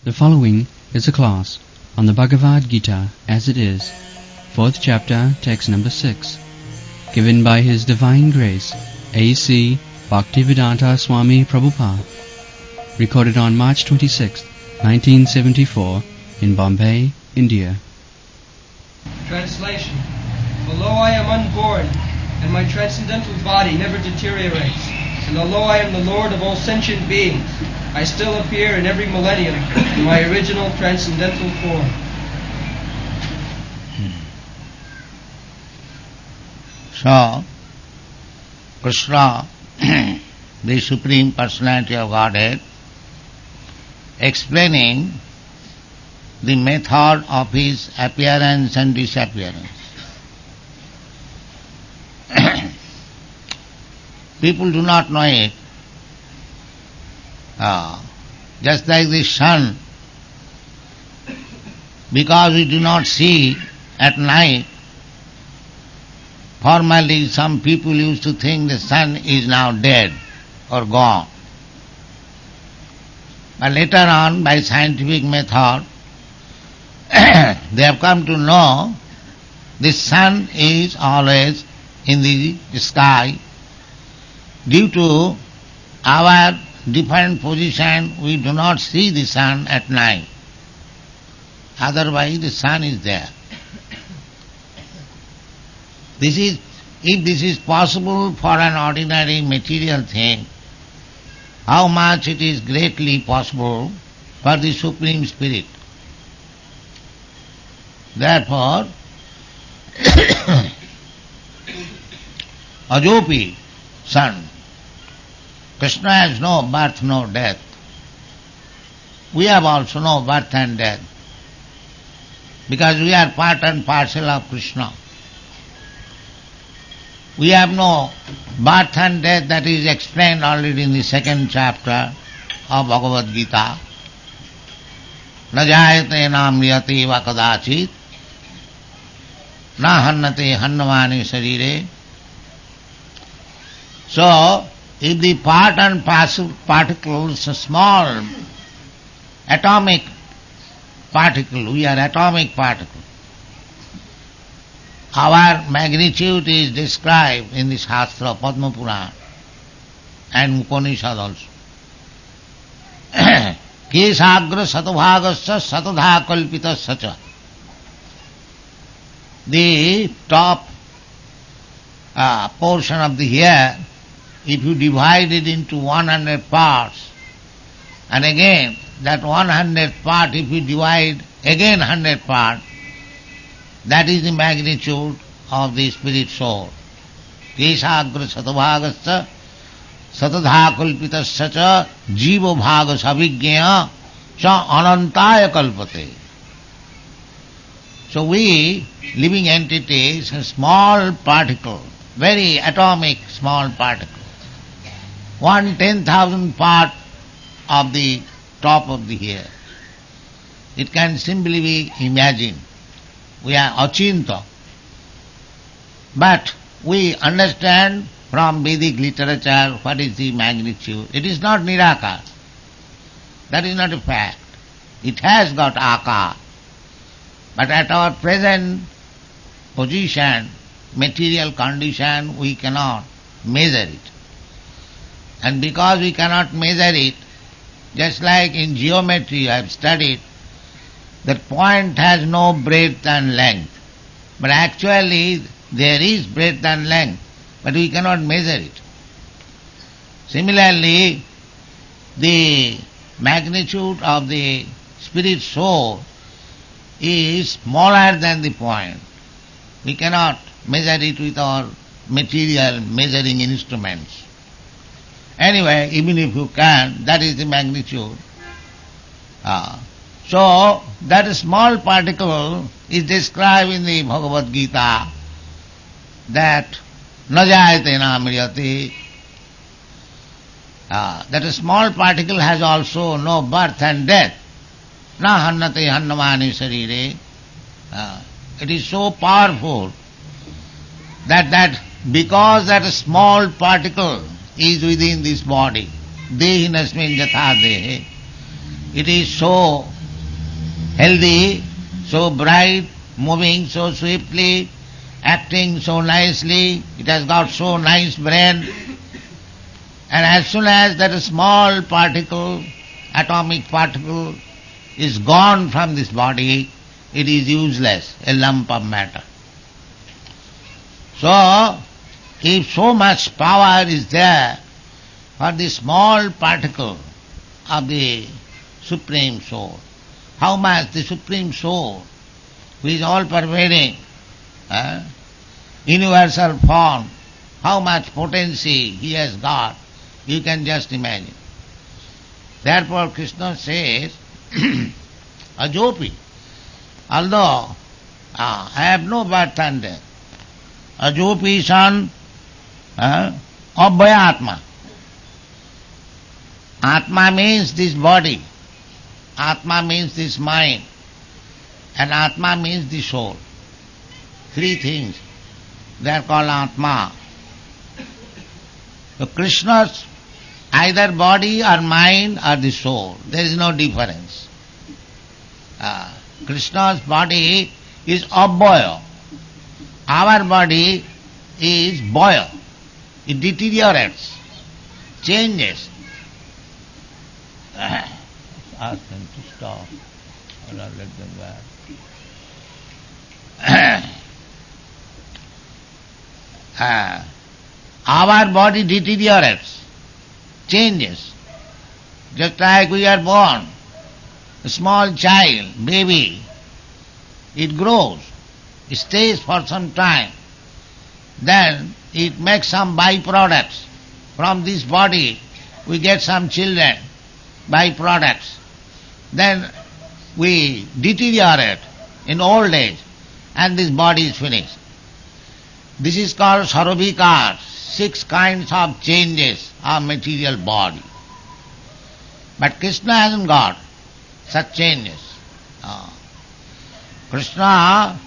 The following is a class on the Bhagavad Gita as it is, 4th chapter, text number 6, given by His Divine Grace, A.C. Bhaktivedanta Swami Prabhupada, recorded on March 26, 1974, in Bombay, India. Translation. Although I am unborn, and my transcendental body never deteriorates, and although I am the Lord of all sentient beings, I still appear in every millennium in my original transcendental form. So, Krishna, the Supreme Personality of Godhead, explaining the method of his appearance and disappearance. People do not know it. Just like the sun, because we do not see at night, formerly some people used to think the sun is now dead or gone. But later on, by scientific method, they have come to know the sun is always in the sky. Due to our different position, we do not see the sun at night. Otherwise, the sun is there. If this is possible for an ordinary material thing, how much it is greatly possible for the Supreme Spirit. Therefore, Ajopi, son, Krishna has no birth, no death. We have also no birth and death, because we are part and parcel of Krishna. We have no birth and death, that is explained already in the 2nd chapter of Bhagavad Gita. Na jayate na mriyate va kadachit, na hannate hannamani sarire. So, if the part and particles, a small atomic particle, we are atomic particle. Our magnitude is described in the Shastra, Padma Purana, and Upanishad also. Kesagra satobhagasya satadha kalpita sacha. The top portion of the hair, if you divide it into 100 parts, and again that 100 part, if you divide again 100 parts, that is the magnitude of the spirit soul. Kesagra satobhagasya satadha kalpitasya cha jiva bhaga savijñaya cha anantaya kalpate. So we, living entities, a small particle, very atomic small particle, 1/10,000 part of the top of the hair. It can simply be imagined. We are achinta. But we understand from Vedic literature what is the magnitude. It is not nirakar. That is not a fact. It has got akar. But at our present position, material condition, we cannot measure it. And because we cannot measure it, just like in geometry I have studied, that point has no breadth and length. But actually there is breadth and length, but we cannot measure it. Similarly, the magnitude of the spirit soul is smaller than the point. We cannot measure it with our material measuring instruments. Anyway, even if you can, that is the magnitude. So, that small particle is described in the Bhagavad Gita, that na jayate na mriyate. That a small particle has also no birth and death. Na hannate hannamani sarire. It is so powerful that because that small particle is within this body, dehinasmin jatha dehe, It is so healthy, so bright, moving so swiftly, acting so nicely, it has got so nice brain. And as soon as that small particle, atomic particle, is gone from this body, it is useless, a lump of matter. So, if so much power is there for the small particle of the Supreme Soul, how much the Supreme Soul, who is all-pervading, universal form, how much potency he has got, you can just imagine. Therefore Krishna says, Ajopi, although I have no birth and death, Ajopi son Abhaya Atma. Atma means this body, Atma means this mind, and Atma means the soul. Three things, they are called Atma. So Krishna's either body or mind or the soul, there is no difference. Krishna's body is Abhaya. Our body is Bhaya. It deteriorates, changes. Ask them to stop or not let them back. Our body deteriorates, changes. Just like we are born, a small child, baby, it grows, it stays for some time, then it makes some byproducts. From this body we get some children, byproducts. Then we deteriorate in old age and this body is finished. This is called Sarabhikar, 6 kinds of changes of material body. But Krishna hasn't got such changes. Krishna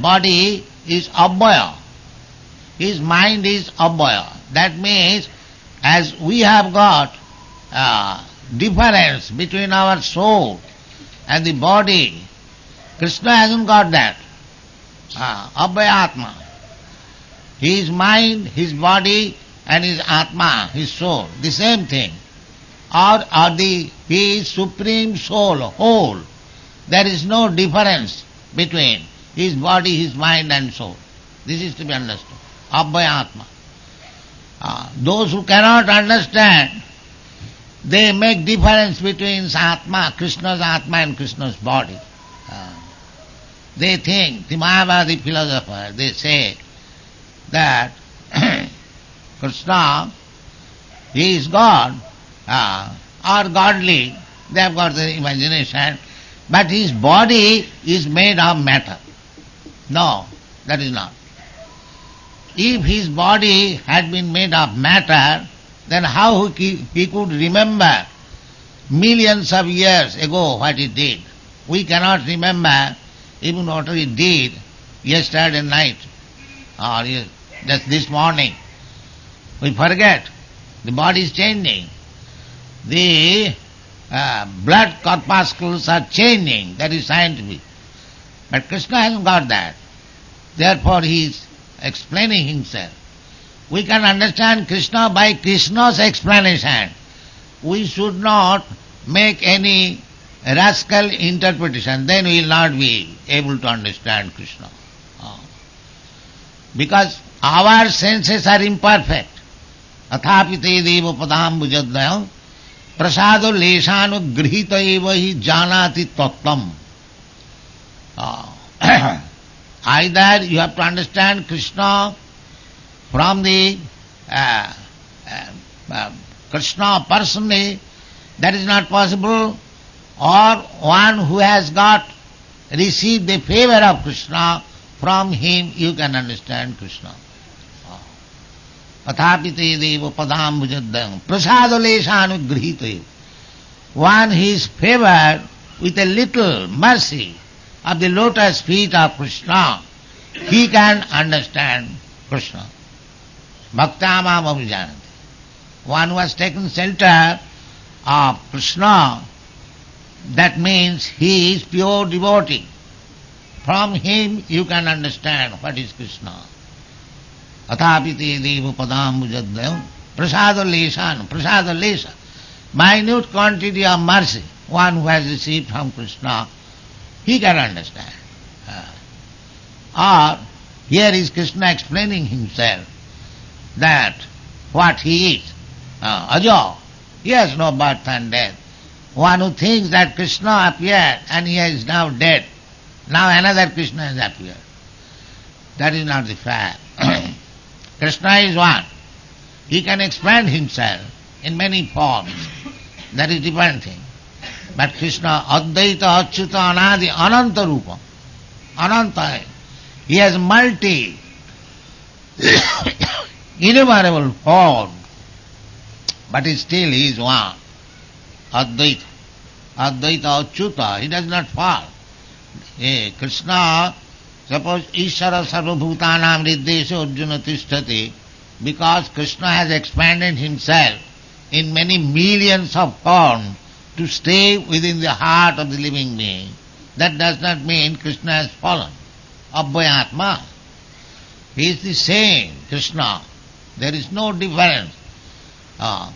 body is Abhaya. His mind is Abhaya. That means as we have got difference between our soul and the body, Krishna hasn't got that. Abhaya Atma. His mind, his body and his Atma, his soul, the same thing. He is Supreme Soul, whole. There is no difference between his body, his mind and soul. This is to be understood. Abhaya Atma. Those who cannot understand, they make difference between Atma, Krishna's Atma and Krishna's body. They think, the Mayavadi philosopher, they say that Krishna, he is God, or godly, they have got the imagination, but his body is made of matter. No, that is not. If his body had been made of matter, then how he could remember millions of years ago what he did? We cannot remember even what he did yesterday night or just this morning. We forget. The body is changing. The blood corpuscles are changing. That is scientific. But Krishna hasn't got that. Therefore he is explaining himself. We can understand Krishna by Krishna's explanation. We should not make any rascal interpretation. Then we will not be able to understand Krishna. Because our senses are imperfect. Athapi te deva padam bhujadayam prasado leshanu grihita eva hi janati tattvam. Either you have to understand Krishna from the Krishna personally, that is not possible, or one who has got received the favor of Krishna, from him you can understand Krishna. Athapi te deva padam bhujadayam prasado leshanu grihita eva. One who is favored with a little mercy of the lotus feet of Krishna, he can understand Krishna. Bhaktamam abhijanati. One who has taken shelter of Krishna that means he is pure devotee. From him you can understand what is Krishna. Athapite devu padambujadayam prasada lesha. Minute quantity of mercy, one who has received from Krishna, he can understand. Or here is Krishna explaining himself that what he is. Ajo, he has no birth and death. One who thinks that Krishna appeared and he is now dead, now another Krishna has appeared. That is not the fact. Krishna is one. He can expand himself in many forms. That is different thing. But Krishna, Advaita, Achyuta, Anadi, Ananta Rupa. Ananta. He has multi, innumerable forms. But still he is one. Advaita. Advaita, Achyuta. He does not fall. Krishna, suppose Ishvara Sarvabhutanam Riddesha Arjuna Tishtati, because Krishna has expanded himself in many millions of forms to stay within the heart of the living being. That does not mean Krishna has fallen. Abhyatma. He is the same Krishna. There is no difference.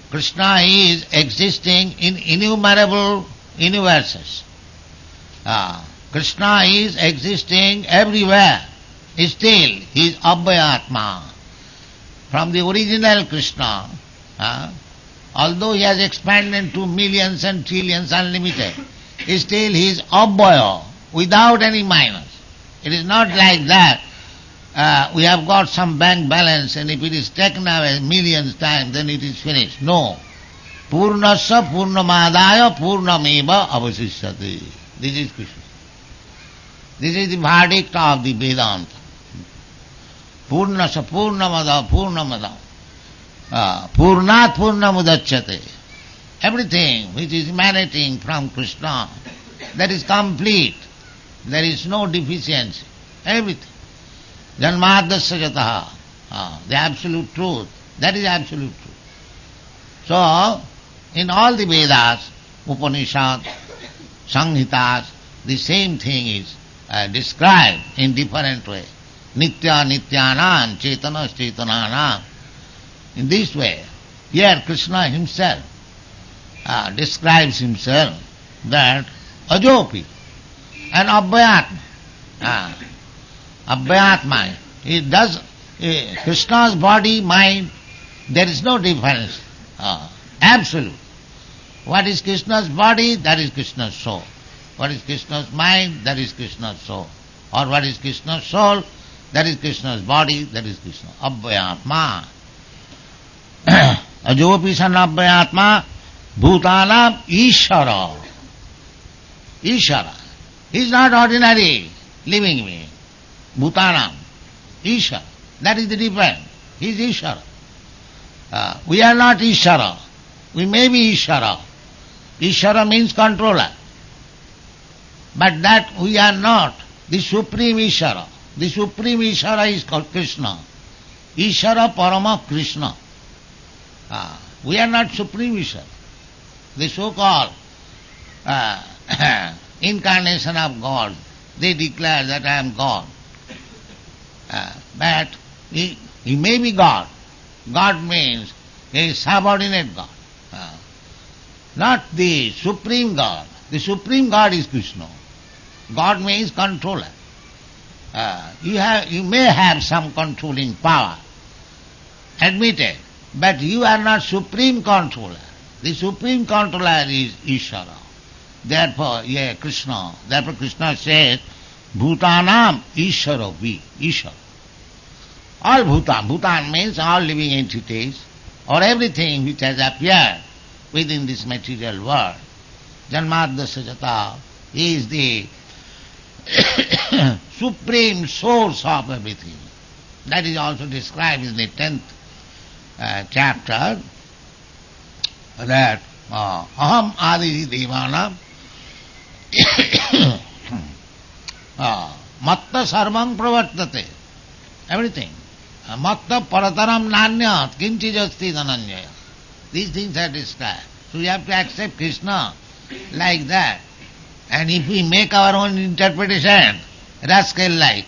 Krishna is existing in innumerable universes. Krishna is existing everywhere. Still, he is Abhyatma. From the original Krishna, although he has expanded to millions and trillions unlimited, still he is Abhaya, without any minus. It is not like that. We have got some bank balance and if it is taken away millions times, then it is finished. No. Purnasya purnamadaya purnameva avasishyati. This is Krishna. This is the verdict of the Vedanta. Purnasya purnamada. Purnat purnamudachyate. Everything which is emanating from Krishna, that is complete. There is no deficiency. Everything. Janmadasya jataha. The absolute truth. That is absolute truth. So, in all the Vedas, Upanishad, Samhitas, the same thing is described in different way. Nitya nityanam, chetana chetananam. In this way, here Krishna himself describes himself that Ajopi and Abhyatma. Abhyatma. It does Krishna's body, mind, there is no difference. Absolute. What is Krishna's body? That is Krishna's soul. What is Krishna's mind? That is Krishna's soul. Or what is Krishna's soul? That is Krishna's body. That is Krishna. Abhyatma. Ajopi san Abhyatma Bhutanam Ishvara. Ishvara. He is not ordinary living being. Bhutanam. Ishvara. That is the difference. He is Ishvara. We are not Ishvara. We may be Ishvara. Ishvara means controller. But that we are not. The Supreme Ishvara. The Supreme Ishvara is called Krishna. Ishvara Parama Krishna. We are not Supreme Ishvara. The so-called incarnation of God, they declare that I am God. But he may be God. God means a subordinate God. Not the Supreme God. The Supreme God is Krishna. God means controller. You may have some controlling power, admitted, but you are not Supreme Controller. The Supreme Controller is Ishvara. Therefore, Krishna. Therefore Krishna says, Bhutanam Ishvara vi. Ishvara. All Bhutan. Bhutan means all living entities or everything which has appeared within this material world. Janmadasya jata is the supreme source of everything. That is also described in the 10th chapter, that aham adi devana matta sarvam pravartate. Everything. Matta parataram nanyat kinchijasti dhananjaya. These things are described. So you have to accept Krishna like that. And if we make our own interpretation, rascal-like,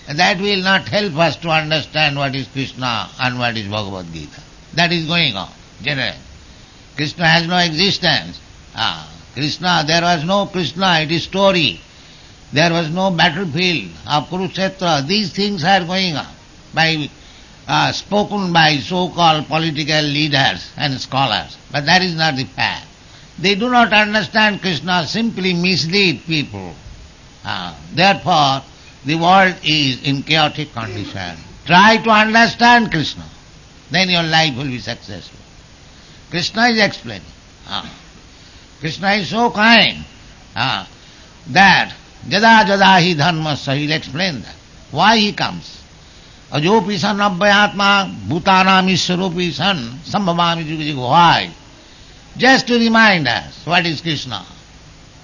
that will not help us to understand what is Krishna and what is Bhagavad Gita. That is going on, generally. Krishna has no existence. Krishna, there was no Krishna, it is story. There was no battlefield of Kurukshetra. These things are going on, spoken by so-called political leaders and scholars. But that is not the fact. They do not understand Krishna, simply mislead people. Therefore, the world is in chaotic condition. Try to understand Krishna, then your life will be successful. Krishna is explaining. Krishna is so kind that jada jada hi dharmasya, he will explain that. Why he comes. Ajopi san abhyatma bhutanam iswarupi san sambhavami juga juga. Why? Just to remind us what is Krishna.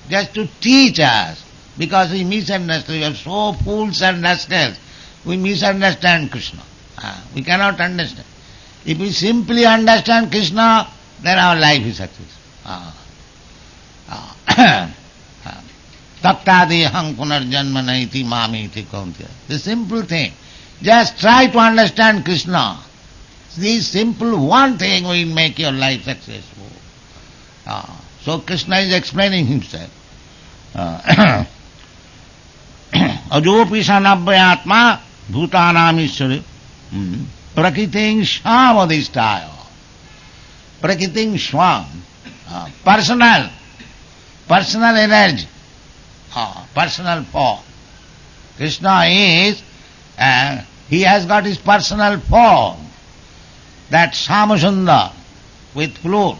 Just to teach us. Because we misunderstand. We are so fools and rascals. We misunderstand Krishna. We cannot understand. If we simply understand Krishna, then our life is successful. Taktadeham punarjanma naiti mamiti kauntya. The simple thing. Just try to understand Krishna. This simple one thing will make your life successful. So Krishna is explaining himself. Ajopi sanabhyatma bhutanam ishwari prakriting swamadhisthaya. Prakriting swam. Personal energy. Personal form. Krishna is, he has got his personal form. That Samasundar with flute.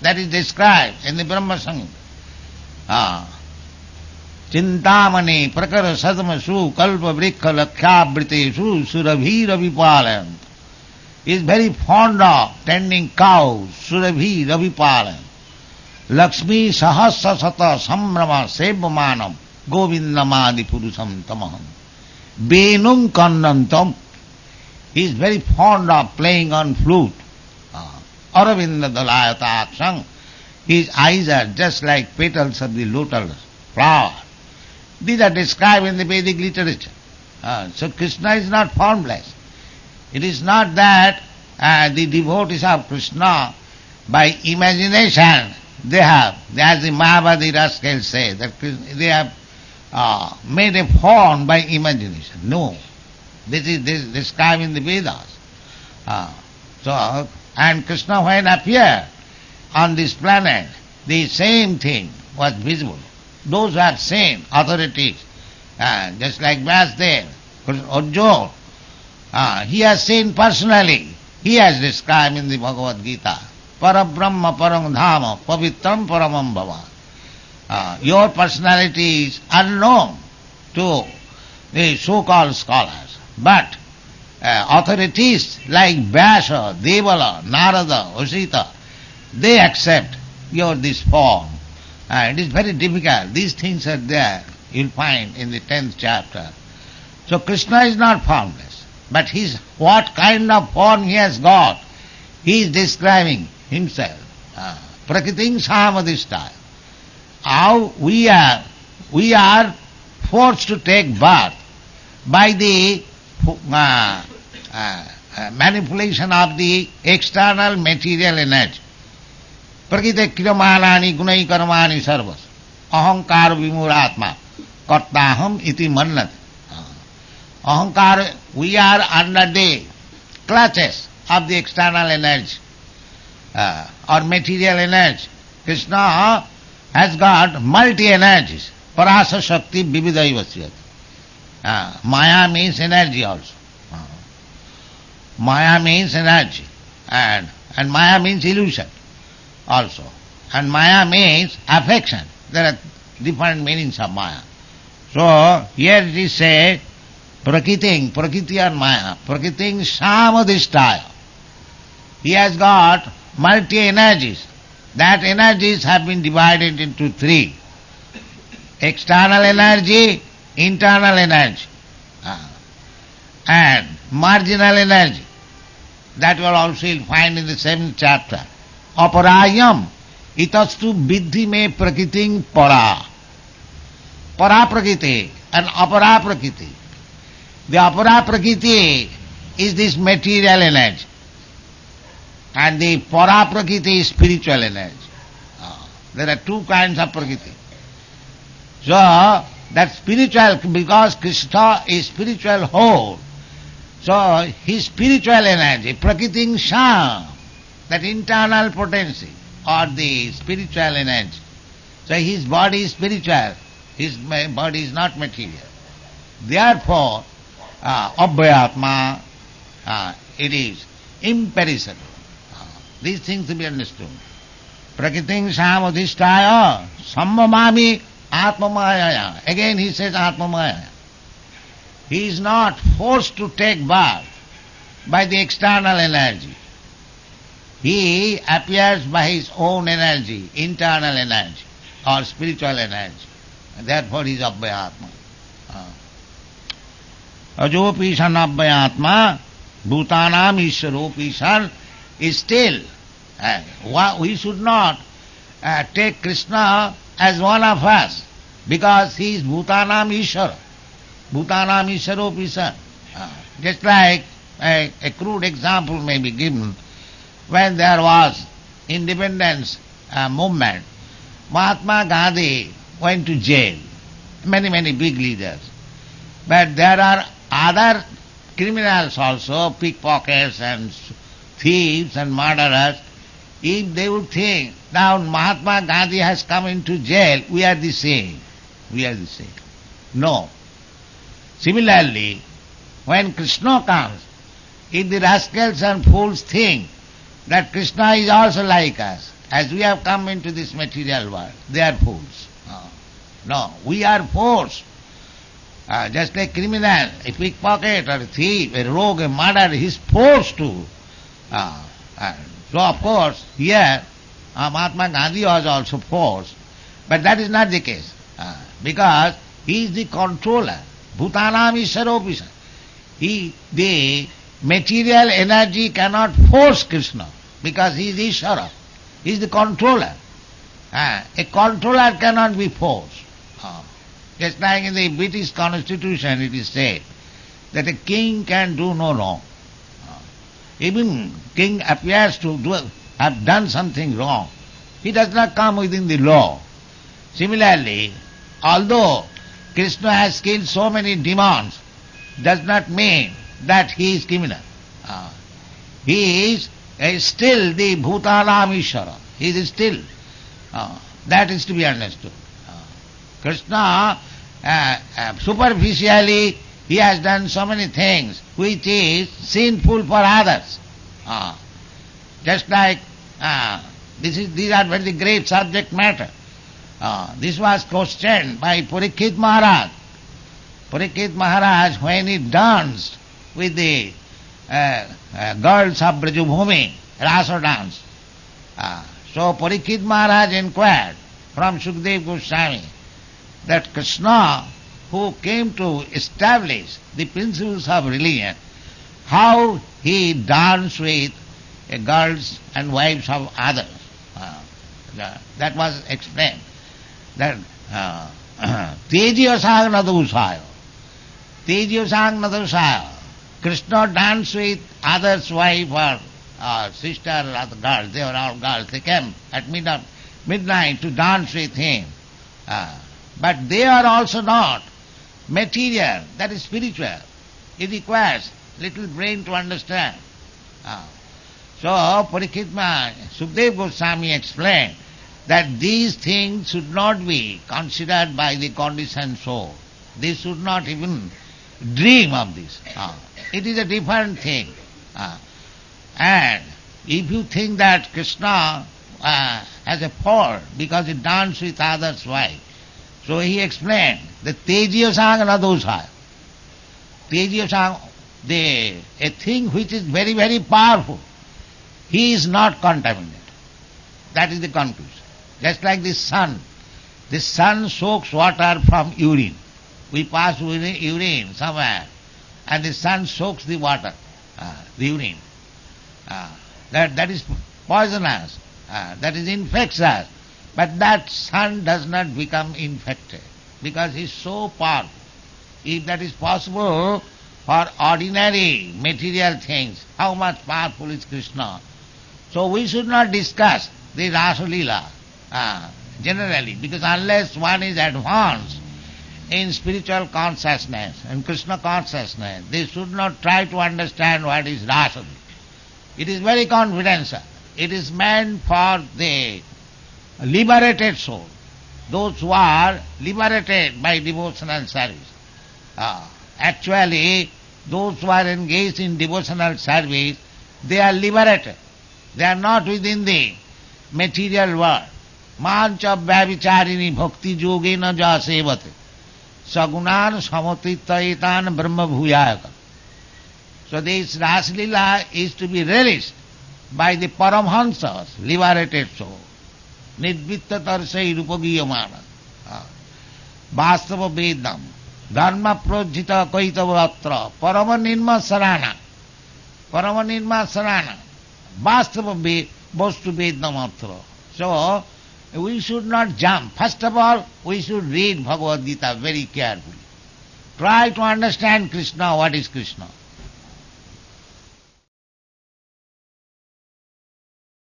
That is described in the Brahma Samhita. Chintamani prakara sadamasu kalpa vrikha lakhyabhritesu surabhira vipalayant. He is very fond of tending cows, surabhira vipalayant. Lakshmi sahasra sata sambrama sevamanam govindamadi purusam tamaham. Benum kannantam. He is very fond of playing on flute. Aravinda dalayata akshang. His eyes are just like petals of the lotus flower. These are described in the Vedic literature. So Krishna is not formless. It is not that the devotees of Krishna, by imagination, they have, as the Mahabharati rascals say, that they have made a form by imagination. No. This is described in the Vedas. And Krishna, when appeared on this planet, the same thing was visible. Those who have seen, authorities, just like Vyasdev, Arjuna, he has seen personally. He has described in the Bhagavad Gita, Parabrahma Parang Dhama Pavitram Paramam Bhava. Your personality is unknown to the so-called scholars, but authorities like Vyasa, Devala, Narada, Vasita, they accept this form. It is very difficult. These things are there. You'll find in the 10th chapter. So Krishna is not formless, but what kind of form he has got, he is describing himself. Prakriting samadhisthaya. How we are forced to take birth by the manipulation of the external material energy. Prakriti kriyamanani gunai karmani sarvas. Ahankar vimuratma. Kartaham iti mannat. Ahankar, we are under the clutches of the external energy or material energy. Krishna has got multi-energies. Parasa Shakti Vividaivasyat. Maya means energy also. Maya means energy. And Maya means illusion also. And Maya means affection. There are different meanings of Maya. So here it is said, Prakriti or Maya, Prakriting samadhisthaya. He has got multi-energies. That energies have been divided into three. External energy, internal energy, and marginal energy. That will also you'll find in the 7th chapter. Aparayam itastu vidhi me prakriting para. Paraprakriti and Aparaprakriti. The Aparaprakriti is this material energy, and the Paraprakriti is spiritual energy. There are two kinds of Prakriti. So, that spiritual, because Krishna is spiritual whole, so his spiritual energy, Prakriting Sham, that internal potency or the spiritual energy. So his body is spiritual, his body is not material. Therefore, Abhyatma, it is imperishable. These things to be understood. Prakriting Samadhisthaya Sammamami Atmamaya. Again he says Atmamaya. He is not forced to take birth by the external energy. He appears by his own energy, internal energy or spiritual energy. And therefore he is Abhyatma. Ajopi san Abhyatma, Bhutanam Ishwaropi san is still. We should not take Krishna as one of us, because he is Bhutanam Ishwara. Bhutanam Ishwaropi san. Just like a crude example may be given. When there was independence movement, Mahatma Gandhi went to jail. Many big leaders. But there are other criminals also, pickpockets and thieves and murderers. If they would think, now Mahatma Gandhi has come into jail, we are the same. We are the same. No. Similarly, when Krishna comes, if the rascals and fools think that Krishna is also like us, as we have come into this material world, they are fools. No, we are forced. Just like criminal, a pickpocket or a thief, a rogue, a murderer, he is forced to. So of course, here Mahatma Gandhi was also forced, but that is not the case, because he is the controller. Bhutanam Ishwaropi. The material energy cannot force Krishna, because he is Ishvara. He is the controller. A controller cannot be forced. Just like in the British Constitution it is said that a king can do no wrong. Even king appears to have done something wrong, he does not come within the law. Similarly, although Krishna has killed so many demons, does not mean that he is criminal. He is still the Bhutanam Ishvara. He is still. That is to be understood. Krishna, superficially, he has done so many things which is sinful for others. Just like these are very great subject matter. This was questioned by Parikshit Maharaj. Parikshit Maharaj, when he danced with the girls of Brajabhumi, Rasa dance. So Parikshit Maharaj inquired from Sukadeva Goswami that Krishna, who came to establish the principles of religion, how he danced with girls and wives of others. That was explained. That Tejiya Sagnadusaya. Tejiya Sagnadusaya. Krishna danced with others' wife or sister or other girls. They were all girls. They came at midnight to dance with him. But they are also not material. That is spiritual. It requires little brain to understand. So Parikshit Maharaj, Sukadeva Goswami explained that these things should not be considered by the conditioned soul. They should not even dream of this. It is a different thing. And if you think that Krishna has a fault because he danced with others' wife, so he explained the Tejiya Sangana Dosha. Tejiya Sang, a thing which is very powerful, he is not contaminated. That is the conclusion. Just like the sun. The sun soaks water from urine. We pass urine somewhere, and the sun soaks the water, the urine. That is poisonous, that is infectious, but that sun does not become infected. because he is so powerful. If that is possible for ordinary material things, how much powerful is Krishna? So we should not discuss the Rasa Leela generally, because unless one is advanced in spiritual consciousness and Krishna consciousness, they should not try to understand what is Rasa. It is very confidential. It is meant for the liberated soul, those who are liberated by devotional service. Actually, those who are engaged in devotional service, they are liberated. They are not within the material world. Mancha vyavicharini bhakti yogena ja sevate sagunan samatittayetan brahma bhuyayaka. So this Rasalila is to be relished by the Paramhansas, liberated soul. Nidvitta tarsai rupagiyamana. Vastava vedam. Dharma projita kaitavatra. Paramanirma sarana. Paramanirma sarana. Vastava vastu vedamatra. So, we should not jump. First of all, we should read Bhagavad Gita very carefully. Try to understand Krishna, what is Krishna.